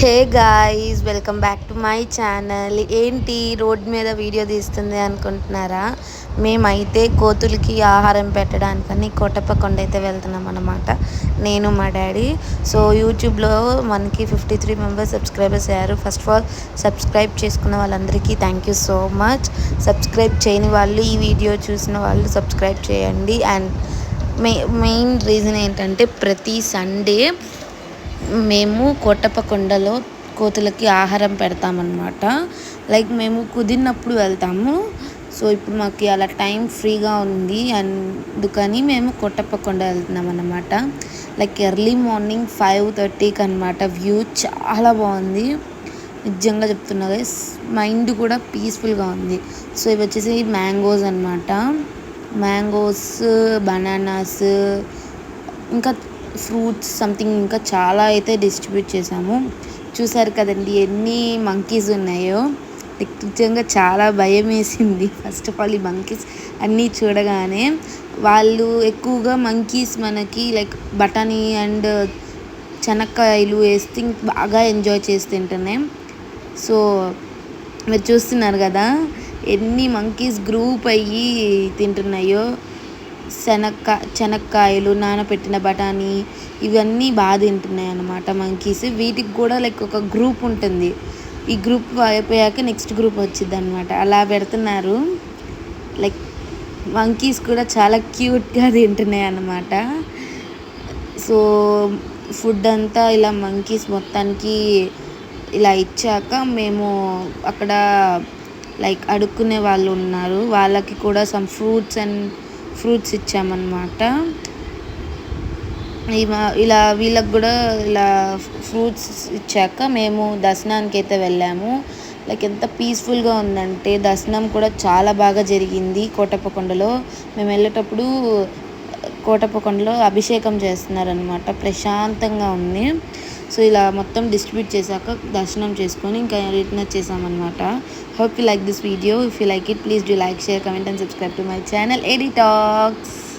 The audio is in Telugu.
Hey guys, welcome back to my channel. ఏంటి రోడ్ మీద వీడియో తీస్తుంది అనుకుంటున్నారా? మేమైతే కోతులకి ఆహారం పెట్టడానికని కోటప్పకొండ అయితే వెళ్తున్నాం అన్నమాట, నేను మా డాడీ. సో యూట్యూబ్లో మనకి 53 మెంబర్స్ సబ్స్క్రైబర్స్ అయ్యారు. ఫస్ట్ ఆఫ్ ఆల్ సబ్స్క్రైబ్ చేసుకున్న వాళ్ళందరికీ thank you so much. Subscribe చేయని వాళ్ళు, ఈ వీడియో చూసిన వాళ్ళు సబ్స్క్రైబ్ చేయండి. అండ్ మెయిన్ రీజన్ ఏంటంటే ప్రతి సండే మేము కోటప్పకొండలో కోతులకి ఆహారం పెడతామన్నమాట. లైక్ మేము కుదిరినప్పుడు వెళ్తాము. సో ఇప్పుడు మాకు అలా టైం ఫ్రీగా ఉంది, అందుకని మేము కోటప్పకొండ వెళ్తున్నాం అన్నమాట. లైక్ ఎర్లీ మార్నింగ్ 5:30కి అనమాట. వ్యూ చాలా బాగుంది, నిజంగా చెప్తున్నా గైస్. మైండ్ కూడా పీస్ఫుల్గా ఉంది. సో ఇవి వచ్చేసి మ్యాంగోస్ అనమాట. మ్యాంగోస్, బనానాస్, ఇంకా ఫ్రూట్స్ సంథింగ్ ఇంకా చాలా అయితే డిస్ట్రిబ్యూట్ చేసాము. చూసారు కదండి ఎన్ని మంకీస్ ఉన్నాయో. నిజంగా చాలా భయం వేసింది ఫస్ట్ ఆఫ్ ఆల్ ఈ మంకీస్ అన్నీ చూడగానే. వాళ్ళు ఎక్కువగా మంకీస్ మనకి లైక్ బఠానీ అండ్ చెనక్కాయలు వేస్తే బాగా ఎంజాయ్ చేసి తింటున్నాయి. సో మీరు చూస్తున్నారు కదా ఎన్ని మంకీస్ గ్రూప్ అయ్యి తింటున్నాయో. చెనక్కాయలు, నానబెట్టిన బఠానీ ఇవన్నీ బాగా తింటున్నాయి అన్నమాట మంకీస్. వీటికి కూడా లైక్ ఒక గ్రూప్ ఉంటుంది. ఈ గ్రూప్ అయిపోయాక నెక్స్ట్ గ్రూప్ వచ్చింది అనమాట. అలా పెడుతున్నారు. లైక్ మంకీస్ కూడా చాలా క్యూట్గా తింటున్నాయి అన్నమాట. సో ఫుడ్ అంతా ఇలా మంకీస్ మొత్తానికి ఇలా ఇచ్చాక మేము అక్కడ లైక్ అడుక్కునే వాళ్ళు ఉన్నారు, వాళ్ళకి కూడా సమ్ ఫ్రూట్స్ ఇచ్చామన్నమాట. ఇలా వీళ్ళకి కూడా ఇలా ఫ్రూట్స్ ఇచ్చాక మేము దర్శనానికి అయితే వెళ్ళాము. లైక్ ఎంత పీస్ఫుల్గా ఉందంటే దర్శనం కూడా చాలా బాగా జరిగింది కోటప్పకొండలో. మేము వెళ్ళేటప్పుడు కోటప్పకొండలో అభిషేకం చేస్తున్నారనమాట, ప్రశాంతంగా ఉంది. సో ఇలా మొత్తం డిస్ట్రిబ్యూట్ చేశాక దర్శనం చేసుకొని ఇంకా రిటర్న్ వచ్చేసామన్నమాట. Hope you like this video. If you like it, please do like, share, comment and subscribe to my channel AD Talks.